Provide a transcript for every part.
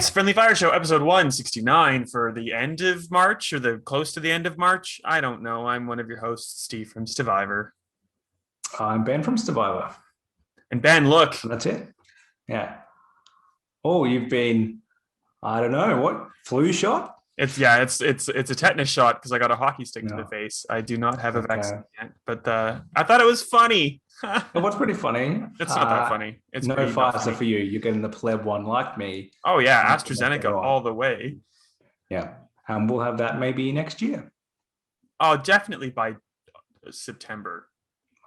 It's Friendly Fire Show, episode 169 for the end of March or the close to the end of March. I don't know. I'm one of your hosts, Steve from Stevivor. I'm Ben from Stevivor. And Ben, look. And that's it. Yeah. Oh, you've been, I don't know, what? Flu shot? It's a tetanus shot because I got a hockey stick to the No. face. I do not have a Okay. vaccine yet, but I thought it was funny. What's pretty funny? It's not that funny. It's no pretty not Pfizer funny. for you. You're getting the pleb one like me. Oh yeah, AstraZeneca all the way. Yeah. And we'll have that maybe next year. Oh, definitely by September.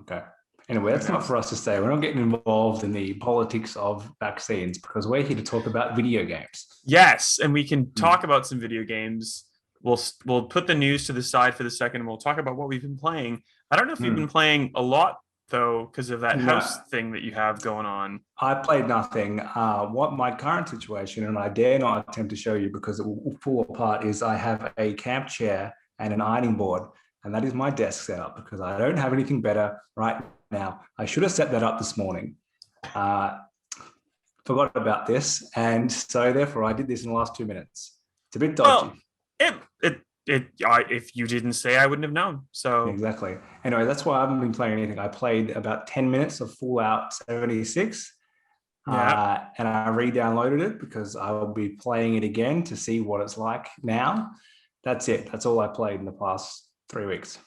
Okay. Anyway, that's not for us to say. We're not getting involved in the politics of vaccines because we're here to talk about video games. Yes, and we can talk about some video games. We'll put the news to the side for the second, and we'll talk about what we've been playing. I don't know if you've been playing a lot though, because of that house thing that you have going on. I played nothing. What my current situation, and I dare not attempt to show you because it will fall apart, is I have a camp chair and an ironing board, and that is my desk setup because I don't have anything better right now. I should have set that up this morning. Forgot about this, and so therefore I did this in the last 2 minutes. It's a bit dodgy. Well, if you didn't say, I wouldn't have known. So exactly. Anyway, that's why I haven't been playing anything. I played about 10 minutes of Fallout 76. Yeah. And I re-downloaded it because I will be playing it again to see what it's like now. That's it. That's all I played in the past 3 weeks.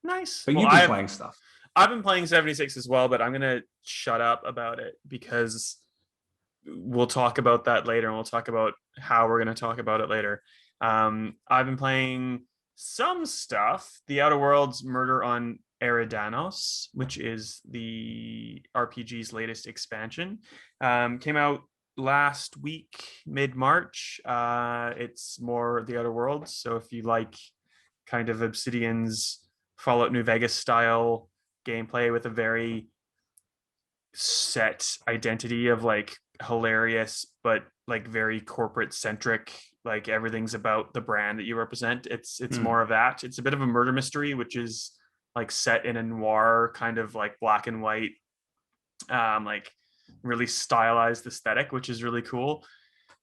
Nice. But you've been playing stuff. I've been playing 76 as well, but I'm going to shut up about it because we'll talk about that later, and we'll talk about how we're going to talk about it later. I've been playing some stuff. The Outer Worlds Murder on Eridanos, which is the RPG's latest expansion, came out last week, mid-March. It's more The Outer Worlds, so if you like kind of Obsidian's Fallout New Vegas style gameplay with a very set identity of like hilarious but like very corporate centric, like everything's about the brand that you represent, it's more of that. It's a bit of a murder mystery, which is like set in a noir kind of like black and white, like really stylized aesthetic, which is really cool.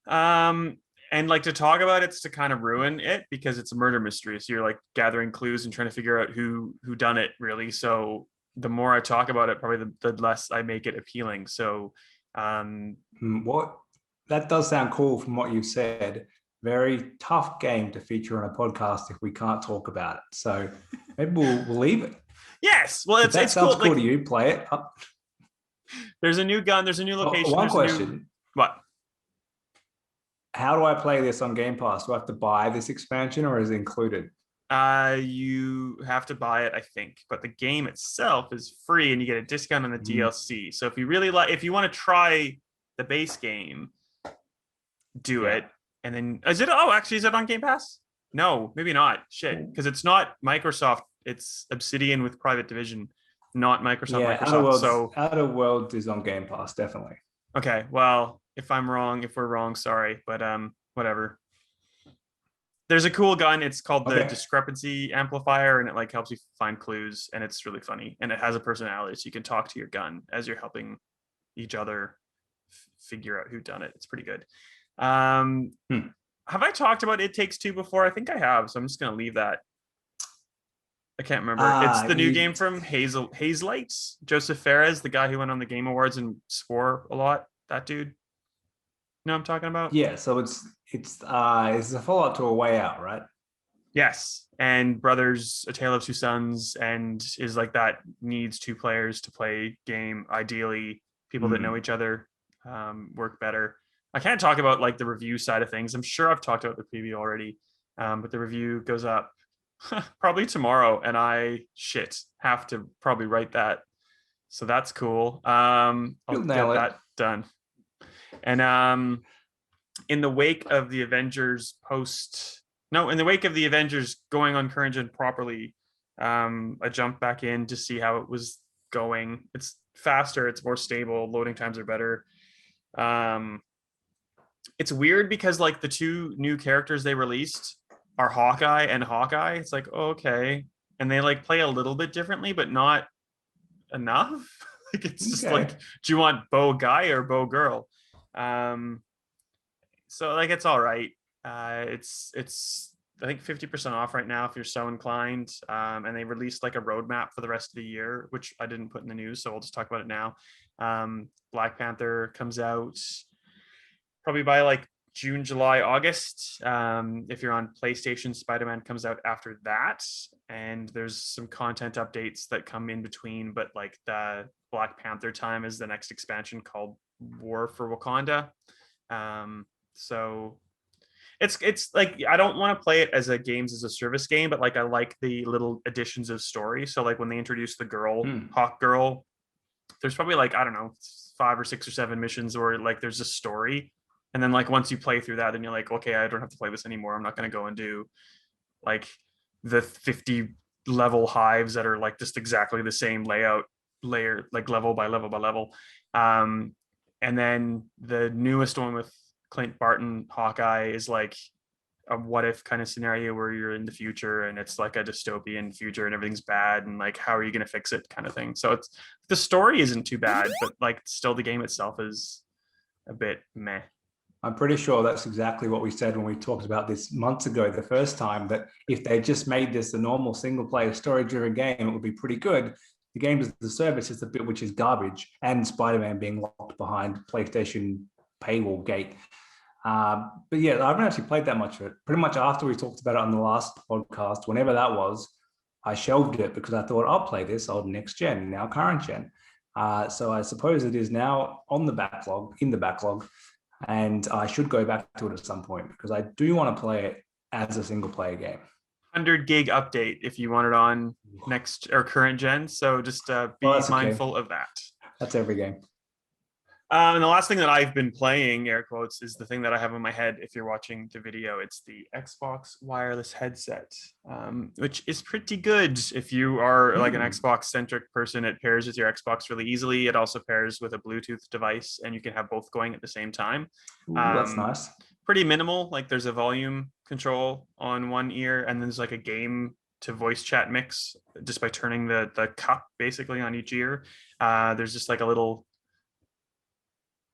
And like to talk about it's to kind of ruin it because it's a murder mystery, so you're like gathering clues and trying to figure out who done it, really. So the more I talk about it, probably the less I make it appealing. So what that does sound cool from what you've said. Very tough game to feature on a podcast if we can't talk about it. So maybe we'll leave it. Yes, well, that sounds cool to you. Play it. There's a new gun. There's a new location. One question. What? How do I play this on Game Pass? Do I have to buy this expansion, or is it included? You have to buy it, I think, but the game itself is free, and you get a discount on the DLC. So if you really if you want to try the base game, do it. And then is it on Game Pass? No, maybe not. Shit, because it's not Microsoft. It's Obsidian with Private Division, not Microsoft. Yeah, Microsoft. Outer Worlds is on Game Pass, definitely. Okay, well, if we're wrong, sorry, but whatever. There's a cool gun. It's called the Discrepancy Amplifier, and it like helps you find clues, and it's really funny, and it has a personality, so you can talk to your gun as you're helping each other figure out who done it. It's pretty good. Have I talked about It Takes Two before? I think I have, so I'm just gonna leave that. I can't remember. It's the new game from Hazelight. Joseph Fares, the guy who went on the Game Awards and swore a lot. That dude. You know what I'm talking about? Yeah, so it's a follow-up to A Way Out, right? Yes, and Brothers: A Tale of Two Sons, and is like that needs two players to play game. Ideally, people that know each other work better. I can't talk about like the review side of things. I'm sure I've talked about the preview already, but the review goes up probably tomorrow, and I have to probably write that. So that's cool. I'll get that done. And in the wake of the Avengers going on current gen properly, I jumped back in to see how it was going. It's faster, it's more stable, loading times are better. It's weird because like the two new characters they released are Hawkeye and Hawkeye. It's like, oh, okay, and they like play a little bit differently, but not enough. Like it's just like, do you want Bo guy or Bo girl? So like it's all right. It's I think 50% off right now if you're so inclined. And they released like a roadmap for the rest of the year, which I didn't put in the news, so we'll just talk about it now. Black Panther comes out probably by like June, July, August. If you're on PlayStation, Spider-Man comes out after that, and there's some content updates that come in between. But like the Black Panther time is the next expansion called War for Wakanda. So it's like I don't want to play it as a games as a service game, but like I like the little additions of story. So like when they introduced the girl, Hawk Girl, there's probably like I don't know 5 or 6 or 7 missions or like there's a story, and then like once you play through that, then you're like, okay, I don't have to play this anymore. I'm not going to go and do like the 50 level hives that are like just exactly the same layout layer, like level by level by level. And then the newest one with Clint Barton, Hawkeye, is like a what if kind of scenario where you're in the future and it's like a dystopian future and everything's bad and like how are you going to fix it kind of thing. So it's the story isn't too bad, but like still the game itself is a bit meh. I'm pretty sure that's exactly what we said when we talked about this months ago, the first time, that if they just made this a normal single player story driven game, it would be pretty good. The game as the service is the bit which is garbage, and Spider-Man being locked behind PlayStation paywall gate. But yeah, I haven't actually played that much of it. Pretty much after we talked about it on the last podcast, whenever that was, I shelved it because I thought I'll play this old next gen, now current gen. So I suppose it is now on the backlog, in the backlog, and I should go back to it at some point because I do want to play it as a single player game. 100 gig update if you want it on next or current gen. So just be mindful of that. That's every game. And the last thing that I've been playing, air quotes, is the thing that I have in my head. If you're watching the video, it's the Xbox wireless headset, which is pretty good. If you are like an Xbox centric person, it pairs with your Xbox really easily. It also pairs with a Bluetooth device, and you can have both going at the same time. Ooh, that's nice. Pretty minimal. Like there's a volume control on one ear, and then there's like a game to voice chat mix just by turning the cup basically on each ear. There's just like a little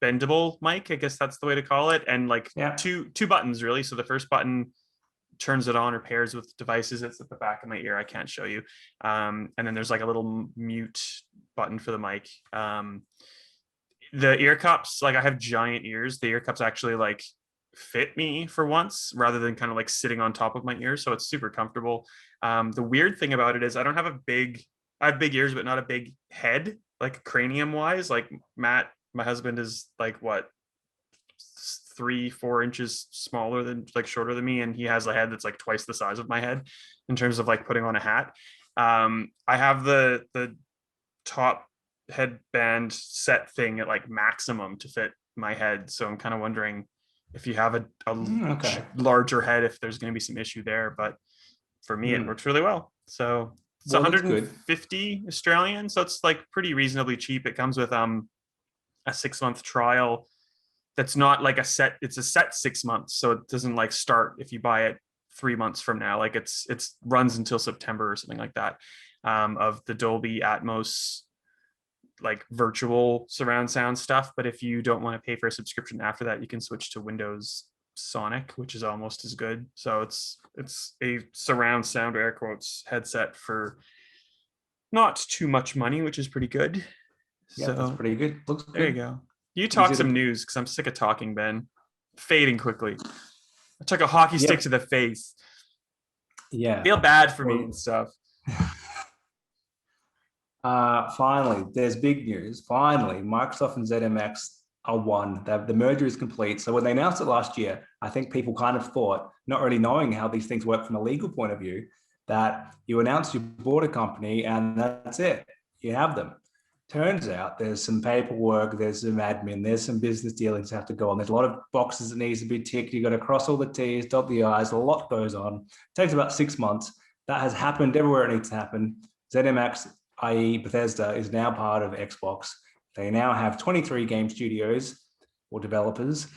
bendable mic, I guess that's the way to call it, and like two buttons really. So the first button turns it on or pairs with devices. It's at the back of my ear. I can't show you. And then there's like a little mute button for the mic. The ear cups, like I have giant ears. The ear cups actually like fit me for once rather than kind of like sitting on top of my ears. So it's super comfortable. The weird thing about it is I have big ears, but not a big head, like cranium wise. Like Matt, my husband, is like what 3-4 inches smaller than, like shorter than me, and he has a head that's like twice the size of my head in terms of like putting on a hat. I have the top headband set thing at like maximum to fit my head, so I'm kind of wondering if you have a larger head, if there's going to be some issue there. But for me, it works really well. So it's 150 Australian, so it's like pretty reasonably cheap. It comes with a 6-month trial that's not like a set, it's a set 6 months, so it doesn't like start if you buy it 3 months from now. Like it's runs until September or something like that, of the Dolby Atmos like virtual surround sound stuff. But if you don't want to pay for a subscription after that, you can switch to Windows Sonic, which is almost as good. So it's a surround sound, air quotes, headset for not too much money, which is pretty good. Yeah, so that's pretty good. Looks good. There you go. You talk some news because I'm sick of talking, Ben. Fading quickly. I took a hockey stick to the face. Yeah. Feel bad for me and stuff. Finally, there's big news. Finally, Microsoft and ZMX are one. The merger is complete. So when they announced it last year, I think people kind of thought, not really knowing how these things work from a legal point of view, that you announced you bought a company and that's it. You have them. Turns out there's some paperwork, there's some admin, there's some business dealings that have to go on. There's a lot of boxes that needs to be ticked. You got to cross all the T's, dot the I's. A lot goes on. It takes about 6 months. That has happened everywhere it needs to happen. ZeniMax, i.e. Bethesda, is now part of Xbox. They now have 23 game studios or developers,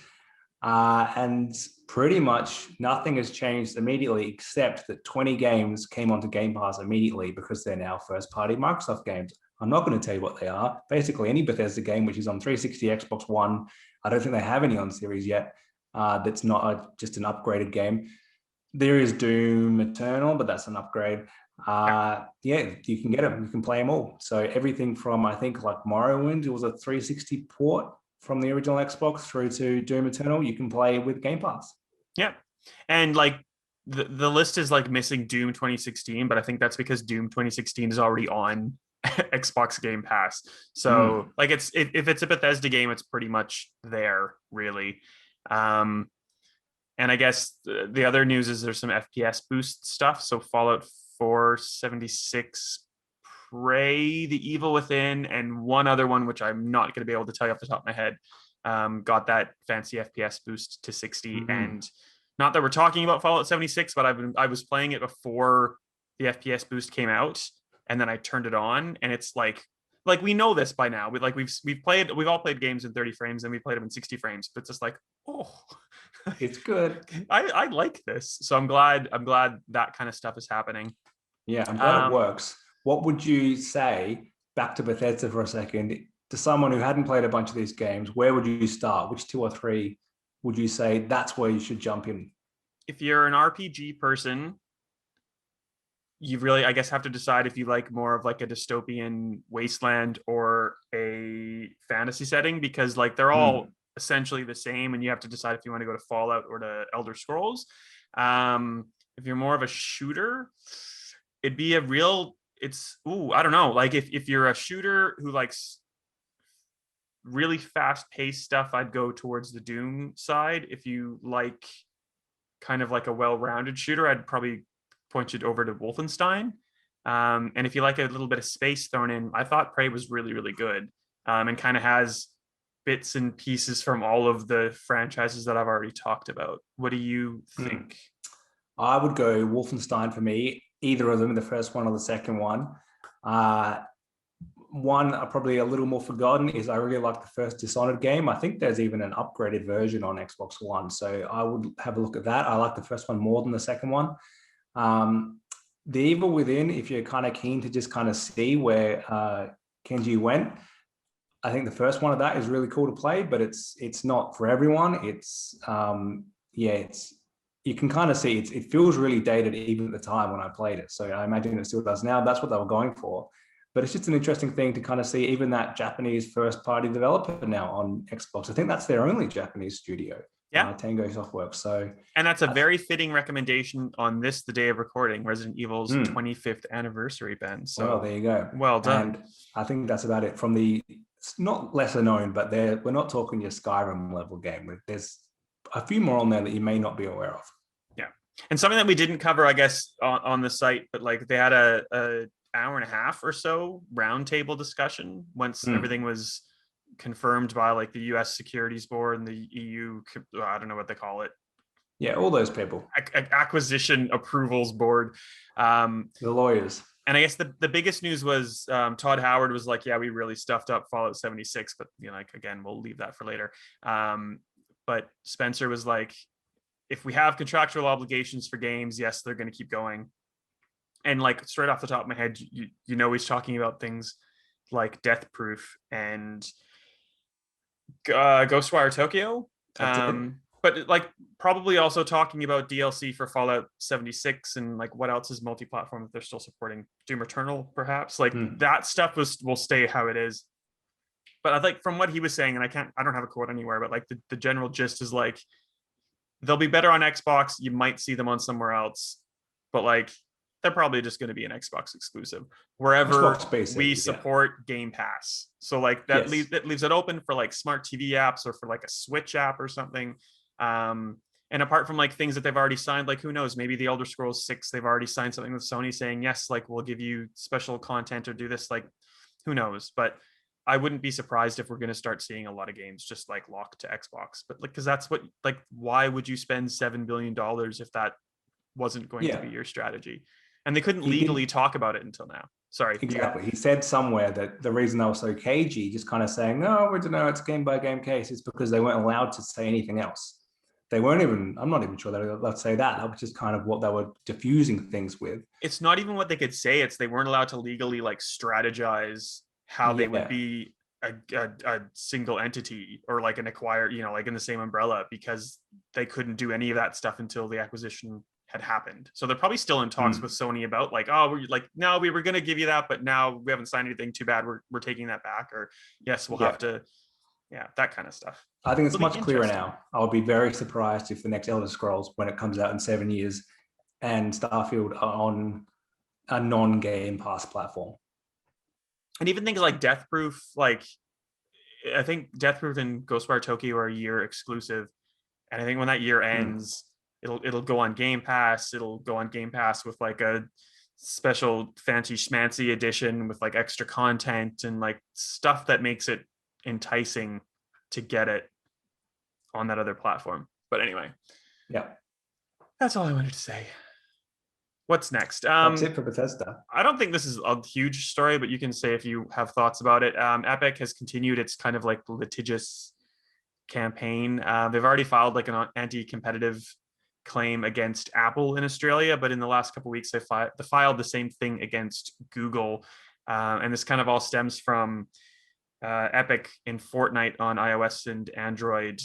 and pretty much nothing has changed immediately except that 20 games came onto Game Pass immediately because they're now first-party Microsoft games. I'm not going to tell you what they are. Basically, any Bethesda game which is on 360, Xbox One, I don't think they have any on Series yet, that's not just an upgraded game. There is Doom Eternal, but that's an upgrade. Yeah. Yeah, you can get them. You can play them all. So everything from, I think, like Morrowind, it was a 360 port from the original Xbox through to Doom Eternal. You can play with Game Pass. Yeah. And like the list is like missing Doom 2016, but I think that's because Doom 2016 is already on Xbox Game Pass. So like if it's a Bethesda game, it's pretty much there, really. Um, and I guess the other news is there's some FPS boost stuff. So Fallout 476, Prey, The Evil Within, and one other one, which I'm not going to be able to tell you off the top of my head, got that fancy FPS boost to 60. And not that we're talking about Fallout 76, but I was playing it before the FPS boost came out, and then I turned it on, and it's like we know this by now. We've all played games in 30 frames, and we played them in 60 frames. But it's just like, oh, it's good. I like this, so I'm glad that kind of stuff is happening. Yeah, I'm glad it works. What would you say, back to Bethesda for a second, to someone who hadn't played a bunch of these games? Where would you start? Which 2 or 3 would you say that's where you should jump in? If you're an RPG person, you really, I guess, have to decide if you like more of like a dystopian wasteland or a fantasy setting, because like they're all essentially the same, and you have to decide if you want to go to Fallout or to Elder Scrolls. If you're more of a shooter, it'd be a real, I don't know, like if you're a shooter who likes really fast paced stuff, I'd go towards the Doom side. If you like kind of like a well-rounded shooter, I'd probably point you over to Wolfenstein. And if you like a little bit of space thrown in, I thought Prey was really, really good, and kind of has bits and pieces from all of the franchises that I've already talked about. What do you think? I would go Wolfenstein for me, either of them, the first one or the second one. One probably a little more forgotten is I really like the first Dishonored game. I think there's even an upgraded version on Xbox One, so I would have a look at that. I like the first one more than the second one. The Evil Within, if you're kind of keen to just kind of see where Kenji went, I think the first one of that is really cool to play, but it's not for everyone. It's you can kind of see it feels really dated even at the time when I played it. So I imagine it still does now. That's what they were going for. But it's just an interesting thing to kind of see even that Japanese first-party developer now on Xbox. I think that's their only Japanese studio. Yeah, Tango Softworks. So, and that's a very fitting recommendation on the day of recording, Resident Evil's 25th anniversary, Ben. So, well, there you go. Well done. And I think that's about it. From the not lesser known, but we're not talking your Skyrim level game. There's a few more on there that you may not be aware of. Yeah, and something that we didn't cover, I guess, on the site, but like they had a hour and a half or so roundtable discussion once everything was confirmed by like the US Securities Board and the EU, I don't know what they call it. Yeah, all those people. Acquisition Approvals Board. The lawyers. And I guess the biggest news was Todd Howard was like, yeah, we really stuffed up Fallout 76, but like, again, we'll leave that for later. But Spencer was like, if we have contractual obligations for games, yes, they're going to keep going. And like straight off the top of my head, you know, he's talking about things like Death Proof and Ghostwire Tokyo, but like probably also talking about DLC for Fallout 76 and like what else is multi-platform that they're still supporting. Doom Eternal, perhaps. Like that stuff will stay how it is. But I think from what he was saying, and I don't have a quote anywhere, but like the general gist is like they'll be better on Xbox. You might see them on somewhere else, but like they're probably just going to be an Xbox exclusive wherever we support Game Pass. So like that leaves it open for like smart TV apps or for like a Switch app or something. And apart from like things that they've already signed, like who knows, maybe the Elder Scrolls 6, they've already signed something with Sony saying, yes, like we'll give you special content or do this, like who knows. But I wouldn't be surprised if we're going to start seeing a lot of games just like locked to Xbox. But like, because that's what, like, why would you spend $7 billion if that wasn't going to be your strategy? And they couldn't legally talk about it until now. Sorry. Exactly. He said somewhere that the reason they were so cagey, just kind of saying, no, we don't know, it's a game by game case, is because they weren't allowed to say anything else. They weren't even, I'm not even sure they were allowed to say that. That was just kind of what they were diffusing things with. It's not even what they could say. It's they weren't allowed to legally like strategize how they would be a single entity or like an acquired, you know, like in the same umbrella, because they couldn't do any of that stuff until the acquisition had happened. So they're probably still in talks with Sony about like, oh, we're like, no, we were going to give you that, but now we haven't signed anything. Too bad. We're taking that back. Or yes, we'll have to. Yeah, that kind of stuff. I think it's much clearer now. I'll be very surprised if the next Elder Scrolls, when it comes out in 7 years, and Starfield are on a non-Game Pass platform. And even things like Death Proof, like I think Death Proof and Ghostwire Tokyo are a year exclusive, and I think when that year ends, it'll go on Game Pass. It'll go on Game Pass with like a special fancy schmancy edition with like extra content and like stuff that makes it enticing to get it on that other platform. But anyway, yeah, that's all I wanted to say. What's next? That's it for Bethesda. I don't think this is a huge story, but you can say if you have thoughts about it. Epic has continued its kind of like litigious campaign. They've already filed like an anti-competitive claim against Apple in Australia, but in the last couple of weeks they filed the same thing against Google, and this kind of all stems from Epic in Fortnite on iOS and Android,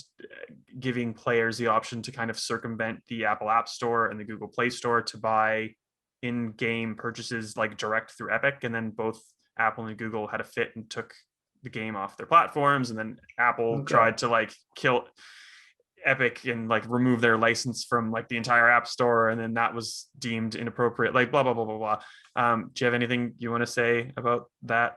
giving players the option to kind of circumvent the Apple App Store and the Google Play Store to buy in-game purchases like direct through Epic. And then both Apple and Google had a fit and took the game off their platforms. And then Apple tried to like kill Epic and like remove their license from like the entire App Store. And then that was deemed inappropriate, like blah, blah, blah, blah, blah. Do you have anything you want to say about that?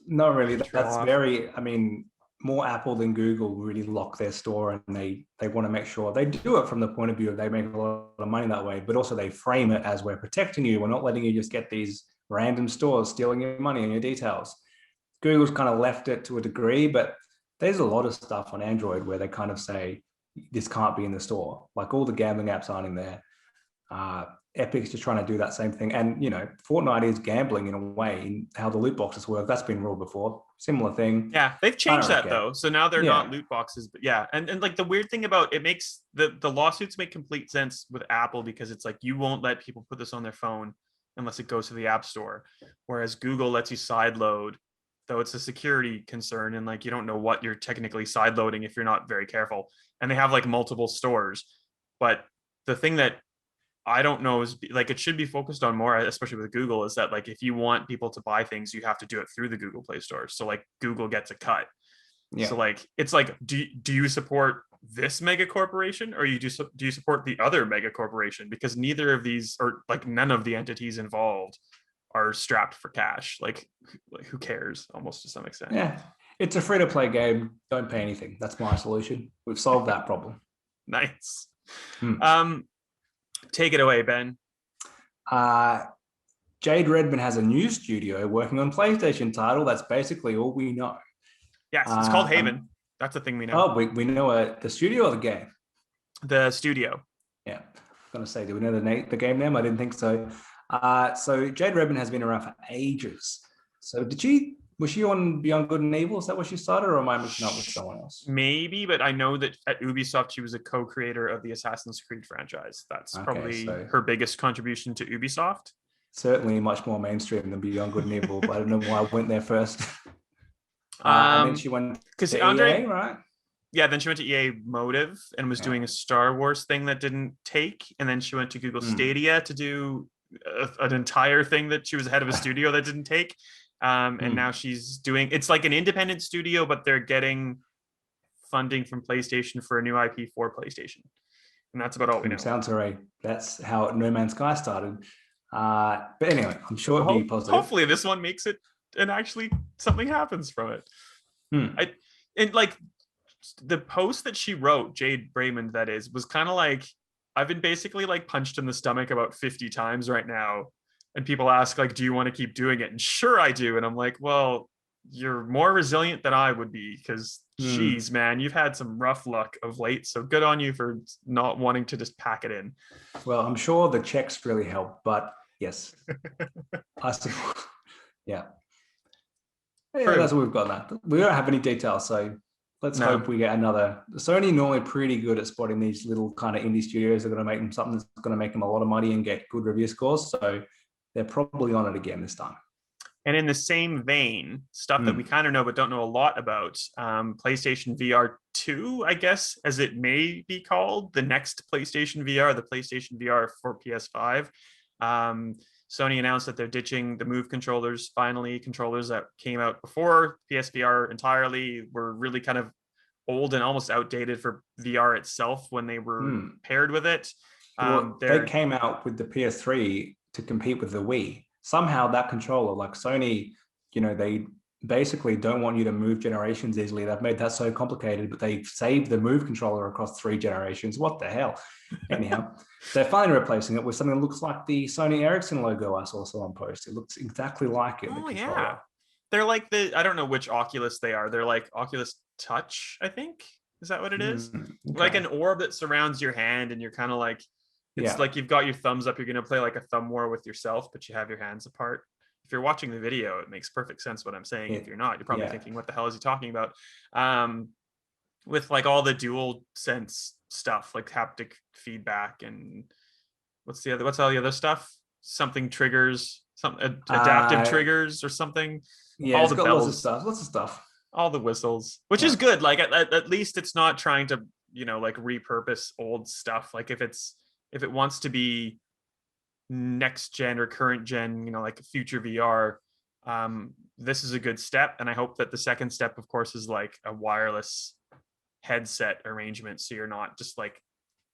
Not really. That's very, I mean, more Apple than Google really lock their store, and they want to make sure they do it from the point of view of they make a lot of money that way, but also they frame it as we're protecting you. We're not letting you just get these random stores stealing your money and your details. Google's kind of left it to a degree, but there's a lot of stuff on Android where they kind of say this can't be in the store. Like all the gambling apps aren't in there. Epic's just trying to do that same thing. And, you know, Fortnite is gambling in a way in how the loot boxes work. That's been ruled before. Similar thing. Yeah, they've changed that though. So now they're not loot boxes, but yeah. And like the weird thing about it makes the lawsuits make complete sense with Apple, because it's like you won't let people put this on their phone unless it goes to the App Store. Whereas Google lets you sideload, though it's a security concern. And like you don't know what you're technically sideloading if you're not very careful. And they have like multiple stores. But the thing that I don't know is like it should be focused on more, especially with Google, is that like if you want people to buy things, you have to do it through the Google Play Store. So like Google gets a cut. Yeah. So like it's like do you support this mega corporation, or do you support the other mega corporation? Because neither of these, or like none of the entities involved, are strapped for cash. Like who cares? Almost to some extent. Yeah, it's a free to play game. Don't pay anything. That's my solution. We've solved that problem. Nice. Take it away, Ben. Jade Redman has a new studio working on PlayStation title. That's basically all we know. Yes, it's called Haven. That's the thing we know. Oh, we know the studio or the game? The studio. Yeah. I was going to say, do we know the game name? I didn't think so. So Jade Redman has been around for ages. So was she on Beyond Good and Evil? Is that where she started, or am I mixing up with someone else? Maybe, but I know that at Ubisoft, she was a co-creator of the Assassin's Creed franchise. That's probably her biggest contribution to Ubisoft. Certainly much more mainstream than Beyond Good and Evil, but I don't know why I went there first. And then she went to EA, right? Yeah, then she went to EA Motive and was doing a Star Wars thing that didn't take. And then she went to Google Stadia to do an entire thing that she was head of a studio that didn't take. And now she's doing, it's like an independent studio, but they're getting funding from PlayStation for a new IP for PlayStation. And that's about all we know. Sounds all right. That's how No Man's Sky started. But anyway, I'm sure it'll be positive. Hopefully this one makes it and actually something happens from it. And like the post that she wrote, Jade Raymond, that is, was kind of like, I've been basically like punched in the stomach about 50 times right now. And people ask, like, do you want to keep doing it? And sure, I do. And I'm like, well, you're more resilient than I would be, because, geez, man, you've had some rough luck of late. So good on you for not wanting to just pack it in. Well, I'm sure the checks really help, but yes, I suppose. Yeah. That's what we've got now. We don't have any details, so let's hope we get another. Sony normally pretty good at spotting these little kind of indie studios that are going to make them something that's going to make them a lot of money and get good review scores. So they're probably on it again this time. And in the same vein, stuff that we kind of know but don't know a lot about, PlayStation VR 2, I guess, as it may be called, the next PlayStation VR, the PlayStation VR for PS5. Sony announced that they're ditching the Move controllers, finally, controllers that came out before PSVR entirely were really kind of old and almost outdated for VR itself when they were paired with it. Well, they came out with the PS3 to compete with the Wii. Somehow that controller, like Sony, they basically don't want you to move generations easily. They've made that so complicated, but they saved the Move controller across 3 generations. What the hell? Anyhow, they're finally replacing it with something that looks like the Sony Ericsson logo I saw someone post. It looks exactly like it. Oh, yeah. They're like I don't know which Oculus they are. They're like Oculus Touch, I think. Is that what it is? Okay. Like an orb that surrounds your hand, and you're kind of like, it's like you've got your thumbs up. You're going to play like a thumb war with yourself, but you have your hands apart. If you're watching the video, it makes perfect sense what I'm saying. If you're not, you're probably thinking, what the hell is he talking about? With like all the dual sense stuff, like haptic feedback, and what's all the other stuff? Something triggers, some adaptive triggers or something. Yeah, all the bells, lots of stuff. All the whistles, which is good. Like at least it's not trying to, like repurpose old stuff. Like if it wants to be next gen or current gen, like future VR, this is a good step. And I hope that the second step, of course, is like a wireless headset arrangement. So you're not just like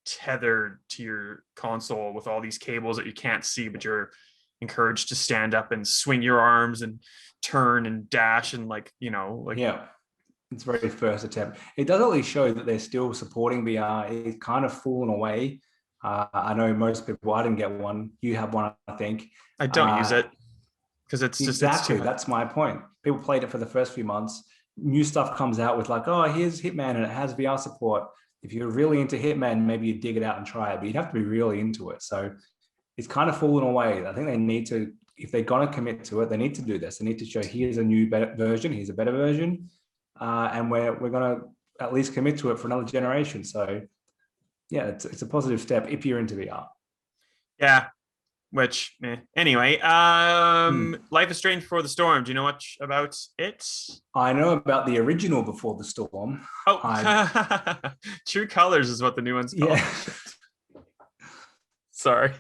tethered to your console with all these cables that you can't see, but you're encouraged to stand up and swing your arms and turn and dash and it's very first attempt. It does at least show that they're still supporting VR. It's kind of fallen away. I know most people, I didn't get one. You have one, I think. I don't use it because it's just exactly that's my point. People played it for the first few months. New stuff comes out with like, oh, here's Hitman and it has VR support. If you're really into Hitman, maybe you dig it out and try it, but you'd have to be really into it. So it's kind of fallen away. I think they need to, if they're going to commit to it, they need to do this. They need to show here's a new better version, here's a better version, and we're going to at least commit to it for another generation. So yeah, it's a positive step if you're into VR. Yeah, which anyway, Life is Strange Before the Storm. Do you know much about it? I know about the original Before the Storm. Oh, True Colors is what the new one's called. Yeah. Sorry.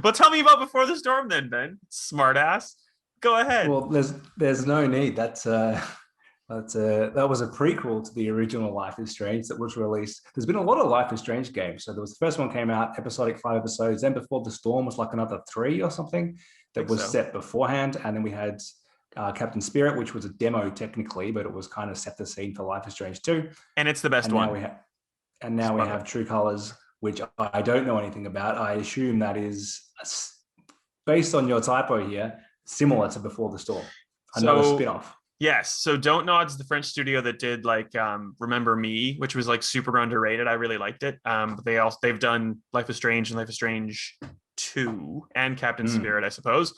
Well, tell me about Before the Storm then, Ben. Smart ass. Go ahead. Well, there's no need. That was a prequel to the original Life is Strange that was released. There's been a lot of Life is Strange games. So there was the first one came out, episodic 5 episodes. Then Before the Storm was like another 3 or something that was set beforehand. And then we had Captain Spirit, which was a demo technically, but it was kind of set the scene for Life is Strange 2. And it's the best one. Now we have True Colors, which I don't know anything about. I assume that is, based on your typo here, similar to Before the Storm. Another spin-off. Yes. So Don't Nod's the French studio that did like Remember Me, which was like super underrated. I really liked it. But they've done Life is Strange and Life is Strange 2 and Captain Spirit, I suppose.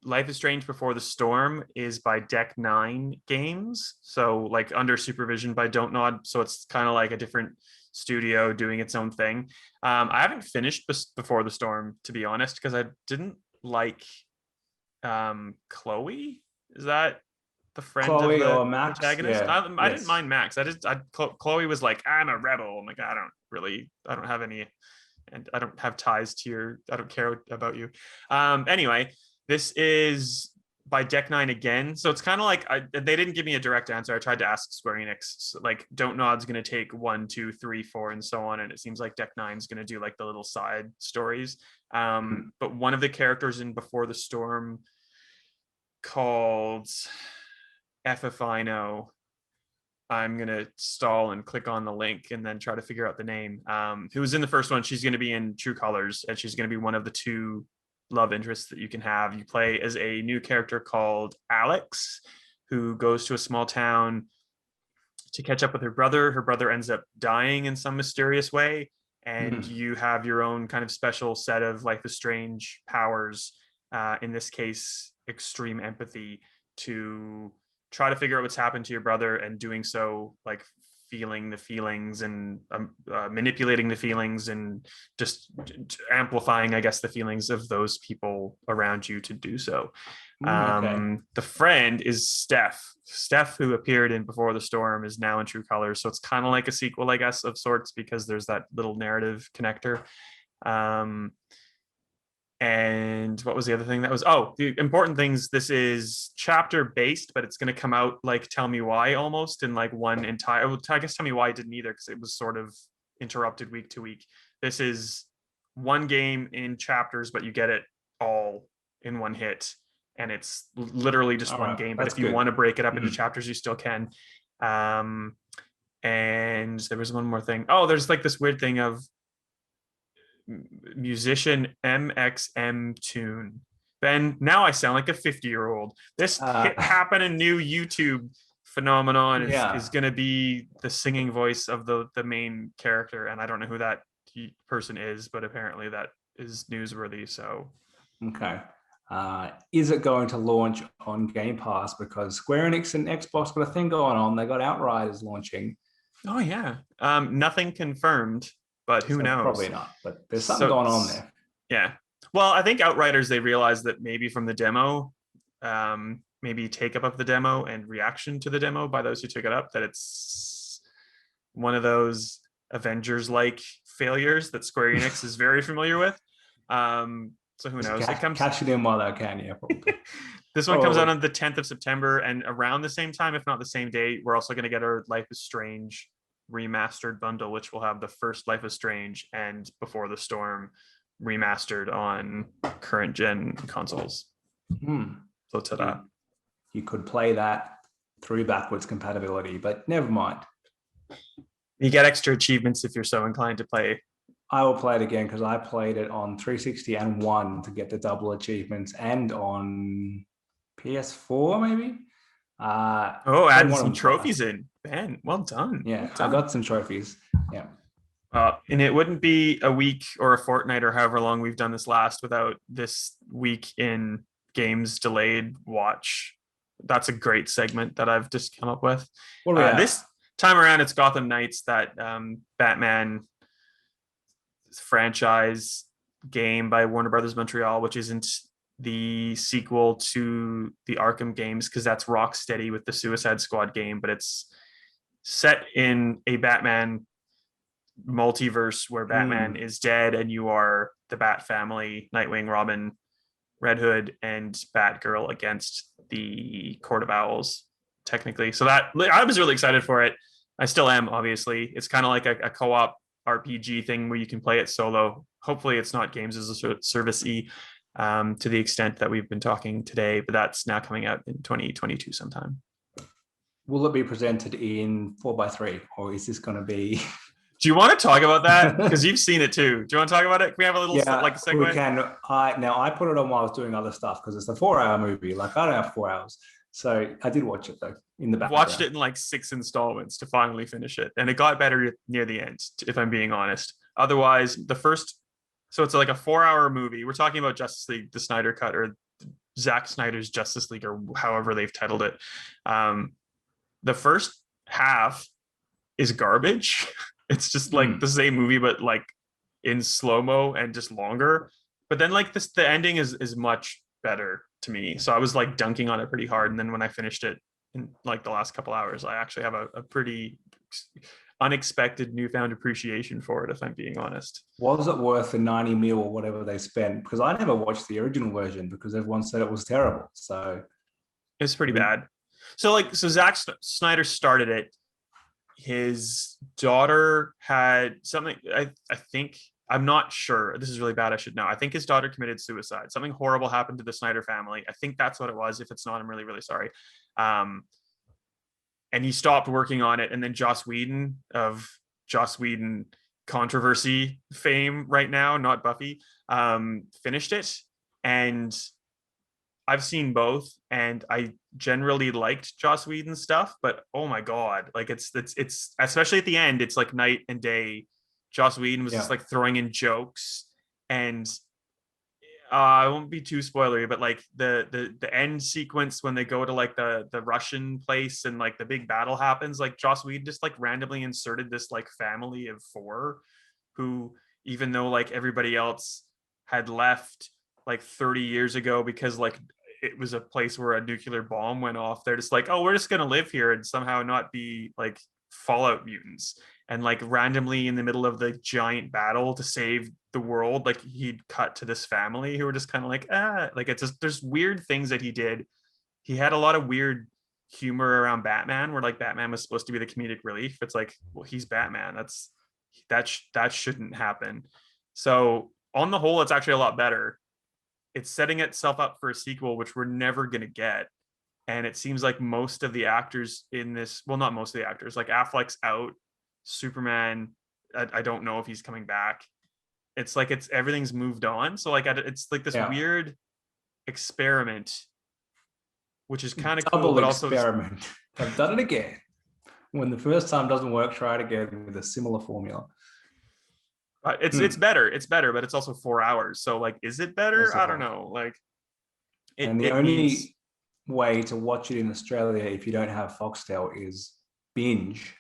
Life is Strange Before the Storm is by Deck 9 Games. So like under supervision by Don't Nod. So it's kind of like a different studio doing its own thing. I haven't finished Before the Storm, to be honest, because I didn't like Chloe. Is that the friend Chloe of the or Max? protagonist? Yeah. I didn't mind Max. Chloe was like, I'm a rebel. I'm like, I don't have any, and I don't have ties to I don't care about you. Anyway, this is by Deck 9 again. So it's kind of like, they didn't give me a direct answer. I tried to ask Square Enix, like, Don't Nod's going to take 1, 2, 3, 4, and so on. And it seems like Deck 9's going to do like the little side stories. But one of the characters in Before the Storm, called FFINO. I'm going to stall and click on the link and then try to figure out the name. Who was in the first one. She's going to be in True Colors, and she's going to be one of the 2 love interests that you can have. You play as a new character called Alex, who goes to a small town to catch up with her brother. Her brother ends up dying in some mysterious way, and you have your own kind of special set of Life is Strange powers. In this case, extreme empathy, to try to figure out what's happened to your brother, and doing so like feeling the feelings and manipulating the feelings and just amplifying, I guess, the feelings of those people around you to do so. Okay. The friend is Steph, who appeared in Before the Storm, is now in True Colors, so it's kind of like a sequel, I guess, of sorts, because there's that little narrative connector. um and what was the other thing that was, oh, the important things, this is chapter based, but it's going to come out like Tell Me Why almost in like one entire, well, I guess Tell Me Why didn't either because it was sort of interrupted week to week. This is one game in chapters, but you get it all in one hit, and it's literally just All one right. game, but That's if you good. want to break it up into Mm. chapters you still can. And there was one more thing. Oh, there's like this weird thing of musician MXM Tune. Ben, now I sound like a 50-year-old. This hit Uh, happen a new YouTube phenomenon is yeah. going to be the singing voice of the main character, and I don't know who that person is, but apparently that is newsworthy. So Okay. Is it going to launch on Game Pass? Because Square Enix and Xbox got a thing going on. They got Outriders launching. oh yeah, nothing confirmed, but who So probably knows. not. But there's something So going on there. yeah, well, I think Outriders, they realized that maybe from the demo, maybe take up of the demo and reaction to the demo by those who took it up, that it's one of those Avengers like failures that Square Enix is very familiar with. So who Just knows? It comes catch it in while they can. Yeah, probably. this one comes out Probably. on the 10th of September, and around the same time, if not the same day, we're also going to get our Life is Strange remastered bundle, which will have the first Life is Strange and Before the Storm remastered on current gen consoles. Hmm. So ta-da. You could play that through backwards compatibility, but never mind. You get extra achievements if you're so inclined to play. I will play it again because I played it on 360 and one to get the double achievements, and on PS4 maybe. Oh, Played adding one of some them twice. trophies in. Ben, well done. Yeah, Well I done. got some trophies. Yeah. And it wouldn't be a week or a fortnight or however long we've done this last without this week in games delayed watch. That's a great segment that I've just come up with. What do we have? This time around, it's Gotham Knights, that Batman franchise game by Warner Brothers Montreal, which isn't the sequel to the Arkham games because that's Rocksteady with the Suicide Squad game, but it's set in a Batman multiverse where Batman Hmm. is dead and you are the Bat family, Nightwing, Robin, Red Hood, and Batgirl against the Court of Owls, technically. So that I was really excited for it. I still am, obviously. It's kind of like a co-op RPG thing where you can play it solo. Hopefully, it's not games as a service to the extent that we've been talking today, but that's now coming out in 2022 sometime. Will it be presented in 4x3, or is this going to be? Do you want to talk about that? Because you've seen it too. Do you want to talk about it? Can we have a little like Yeah, a we segue? can. I put it on while I was doing other stuff because it's a 4 hour movie. Like I don't have 4 hours, so I did watch it though in the I've watched background. it in like 6 installments to finally finish it, and it got better near the end, if I'm being honest. Otherwise, the first, so it's like a 4 hour movie. We're talking about Justice League, the Snyder Cut, or Zack Snyder's Justice League, or however they've titled it. The first half is garbage. It's just like Mm. the same movie, but like in slow mo and just longer. But then like this, the ending is much better to me. So I was like dunking on it pretty hard, and then when I finished it in like the last couple hours, I actually have a pretty unexpected newfound appreciation for it, if I'm being honest. Was it worth the 90 mil or whatever they spent? Because I never watched the original version because everyone said it was terrible. So It's pretty we, bad. So Zack Snyder started it. His daughter had something, I think, I'm not sure, this is really bad, I should know. I think his daughter committed suicide. Something horrible happened to the Snyder family. I think that's what it was. If it's not, I'm really, really sorry. And he stopped working on it, and then Joss Whedon of Joss Whedon controversy fame right now, not Buffy, finished it. And I've seen both, and I generally liked Joss Whedon's stuff, but oh my god, like it's especially at the end, it's like night and day. Joss Whedon was just yeah. like throwing in jokes, and I won't be too spoilery, but like the end sequence when they go to like the Russian place and like the big battle happens, like Joss Whedon just like randomly inserted this like family of four who, even though like everybody else had left like 30 years ago because like it was a place where a nuclear bomb went off, they're just like, oh, we're just gonna live here and somehow not be like Fallout mutants. And like randomly in the middle of the giant battle to save the world, like he'd cut to this family who were just kind of like, like it's just there's weird things that he did. He had a lot of weird humor around Batman, where like Batman was supposed to be the comedic relief. It's like, well, he's Batman. That shouldn't happen. So on the whole, it's actually a lot better. It's setting itself up for a sequel, which we're never gonna get. And it seems like most of the actors in this, well, not most of the actors, like Affleck's out, Superman, I don't know if he's coming back. It's like it's everything's moved on. So like it's like this Yeah. weird experiment, which is kind of cool, Double but also experiment. I've done it again. When the first time doesn't work, try it again with a similar formula. it's better. It's better, but it's also 4 hours. So like, is it better? I don't Also, know. Like and the it needs. only way to watch it in Australia if you don't have Foxtel is binge,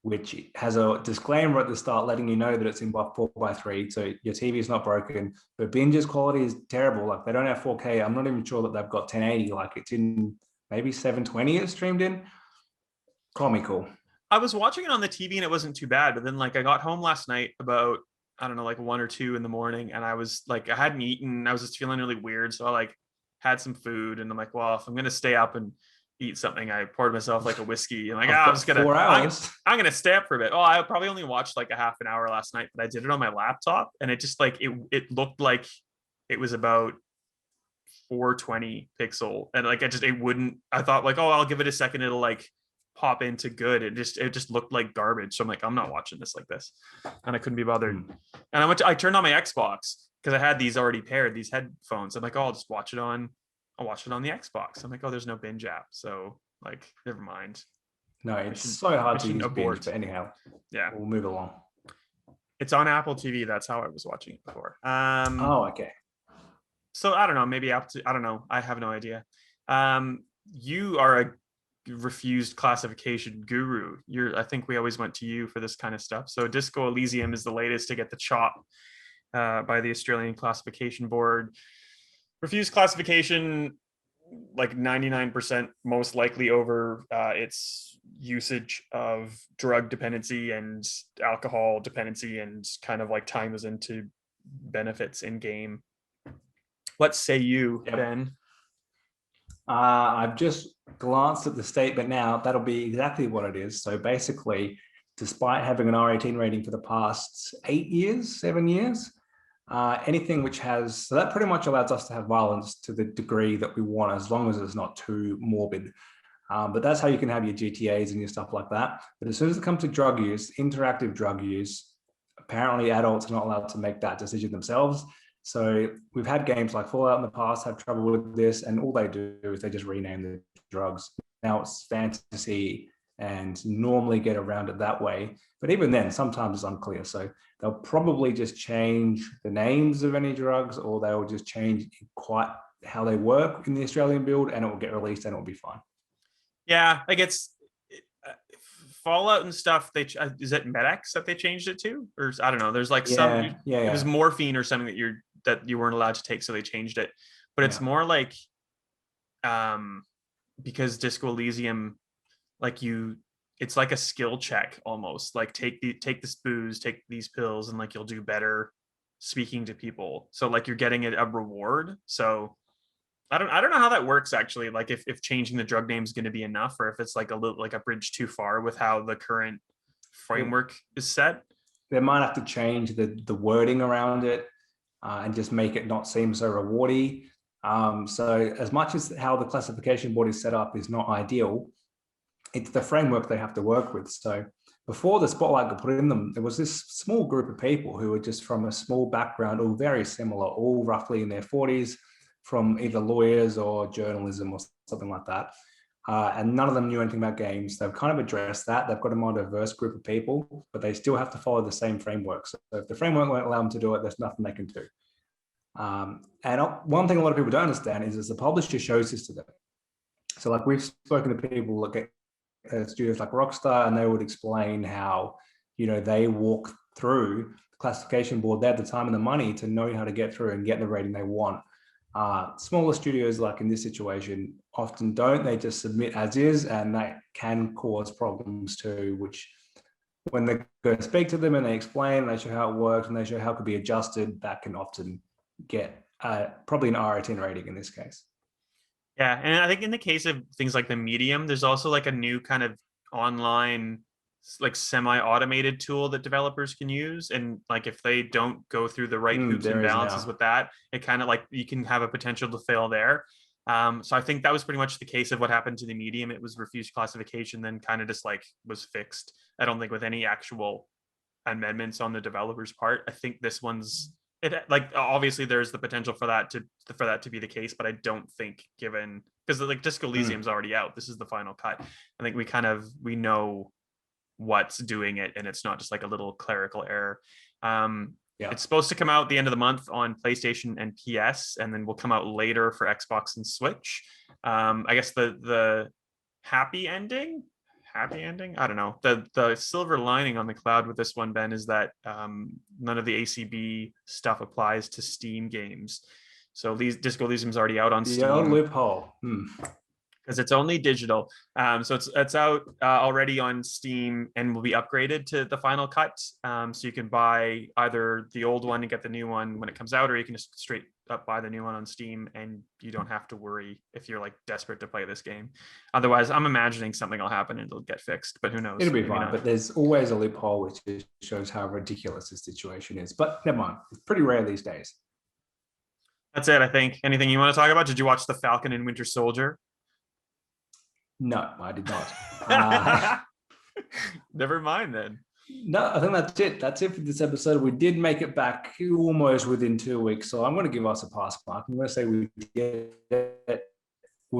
which has a disclaimer at the start letting you know that it's in 4:3, so your TV is not broken. But binge's quality is terrible. Like they don't have 4K. I'm not even sure that they've got 1080. Like it's in maybe 720 it's streamed in. Comical. I was watching it on the TV and it wasn't too bad, but then like I got home last night about, I don't know, like 1 or 2 in the morning, and I was like, I hadn't eaten. I was just feeling really weird, so I like had some food, and I'm like, well, if I'm gonna stay up and eat something, I poured myself like a whiskey, and like, I've I'm got just gonna, 4 hours. I'm gonna stay up for a bit. Oh, I probably only watched like a half an hour last night, but I did it on my laptop, and it just like it looked like it was about 420 pixel, and like it wouldn't. I thought like, oh, I'll give it a second, it'll like pop into good. It just looked like garbage. So I'm like, I'm not watching this like this, and I couldn't be bothered. And I turned on my Xbox because I had these already paired, these headphones. I'm like, oh, I'll just watch it on. I'll watch it on the Xbox. I'm like, oh, there's no binge app, so like, never mind. No, it's so hard to use binge, but anyhow, yeah, we'll move along. It's on Apple TV. That's how I was watching it before. Oh, okay. So I don't know. Maybe Apple. I don't know. I have no idea. You are a refused classification guru. I think we always went to you for this kind of stuff. So Disco Elysium is the latest to get the chop by the Australian Classification Board. Refused classification, like 99% most likely over its usage of drug dependency and alcohol dependency, and kind of like tying those into benefits in game. What say you, Ben? I've just glanced at the statement now. That'll be exactly what it is. So basically, despite having an R18 rating for the past 7 years, anything which has, so that pretty much allows us to have violence to the degree that we want, as long as it's not too morbid. But that's how you can have your GTAs and your stuff like that. But as soon as it comes to drug use, interactive drug use, apparently adults are not allowed to make that decision themselves. So we've had games like Fallout in the past have trouble with this, and all they do is they just rename the drugs. Now it's fantasy and normally get around it that way. But even then, sometimes it's unclear. So they'll probably just change the names of any drugs, or they'll just change quite how they work in the Australian build, and it will get released and it'll be fine. Yeah, like it's Fallout and stuff. Is it Med-X that they changed it to, or I don't know. There's like it was morphine or something that you weren't allowed to take, so they changed it. But it's more like because Disco Elysium, like it's like a skill check almost. Like take this booze, take these pills, and like you'll do better speaking to people. So like you're getting a reward. So I don't know how that works actually. Like if changing the drug name is going to be enough, or if it's like a little like a bridge too far with how the current framework is set. They might have to change the wording around it and just make it not seem so rewardy. So as much as how the classification board is set up is not ideal, it's the framework they have to work with. So before the spotlight got put in them, there was this small group of people who were just from a small background, all very similar, all roughly in their 40s, from either lawyers or journalism or something like that. And none of them knew anything about games. They've kind of addressed that. They've got a more diverse group of people, but they still have to follow the same framework. So if the framework won't allow them to do it, there's nothing they can do. And one thing a lot of people don't understand is the publisher shows this to them. So like we've spoken to people like at studios like Rockstar, and they would explain how, they walk through the classification board. They have the time and the money to know how to get through and get the rating they want. Smaller studios, like in this situation, often don't. They just submit as is, and that can cause problems too, which when they go speak to them and they explain, they show how it works and they show how it could be adjusted, that can often get probably an R18 rating in this case. Yeah, and I think in the case of things like the Medium, there's also like a new kind of online like semi-automated tool that developers can use, and like if they don't go through the right hoops and balances with that, it kind of like you can have a potential to fail there. So I think that was pretty much the case of what happened to the Medium. It was refused classification, then kind of just like was fixed. I don't think with any actual amendments on the developer's part. I think this one's it, like obviously there's the potential for that to be the case, but I don't think, given because like Disco Elysium's already out, this is the final cut. I think we know what's doing it, and it's not just like a little clerical error. It's supposed to come out the end of the month on PlayStation and PS, and then will come out later for Xbox and Switch. I guess the happy ending, I don't know. The silver lining on the cloud with this one, Ben, is that none of the ACB stuff applies to Steam games. So Disco Elysium's already out on Steam. The loophole. Because it's only digital. So it's out already on Steam and will be upgraded to the final cut. So you can buy either the old one and get the new one when it comes out, or you can just straight up buy the new one on Steam, and you don't have to worry if you're like desperate to play this game. Otherwise, I'm imagining something will happen and it'll get fixed, but who knows? It'll be fine, but there's always a loophole, which shows how ridiculous the situation is. But never mind, it's pretty rare these days. That's it, I think. Anything you want to talk about? Did you watch The Falcon and Winter Soldier? No, I did not. Never mind then. No, I think that's it. That's it for this episode. We did make it back almost within 2 weeks, so I'm going to give us a pass mark. I'm going to say we'll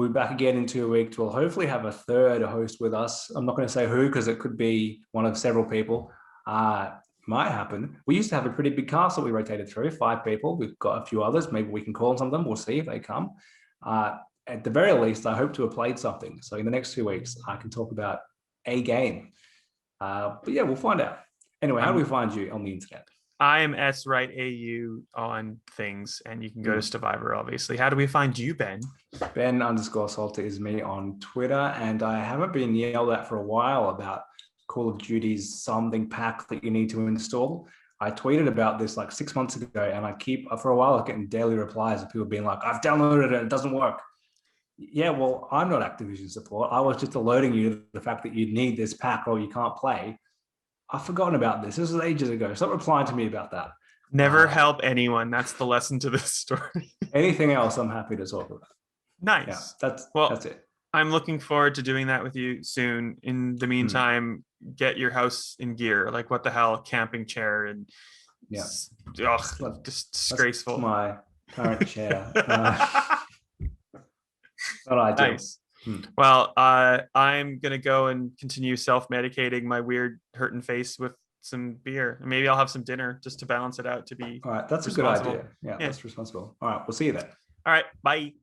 be back again in 2 weeks. We'll hopefully have a third host with us. I'm not going to say who, because it could be one of several people. Might happen. We used to have a pretty big cast that we rotated through, 5 people. We've got a few others. Maybe we can call on some of them. We'll see if they come. At the very least, I hope to have played something. So in the next 2 weeks, I can talk about a game. But yeah, we'll find out. Anyway, how do we find you on the internet? I am S Wright AU on things, and you can go to Stevivor, obviously. How do we find you, Ben? Ben_Salter is me on Twitter, and I haven't been yelled at for a while about Call of Duty's something pack that you need to install. I tweeted about this like 6 months ago, and I keep for a while getting daily replies of people being like, "I've downloaded it and it doesn't work." Yeah, well, I'm not Activision support. I was just alerting you to the fact that you need this pack or you can't play. I've forgotten about this. This was ages ago. Stop replying to me about that. Never help anyone. That's the lesson to this story. Anything else, I'm happy to talk about. Nice. Yeah, that's it. I'm looking forward to doing that with you soon. In the meantime, get your house in gear. Like, what the hell, camping chair and just disgraceful. That's my current chair. Not ideal. Nice. Well, I'm gonna go and continue self-medicating my weird hurting face with some beer. Maybe I'll have some dinner just to balance it out. To be all right. That's a good idea. Yeah, that's responsible. All right, we'll see you then. All right, bye.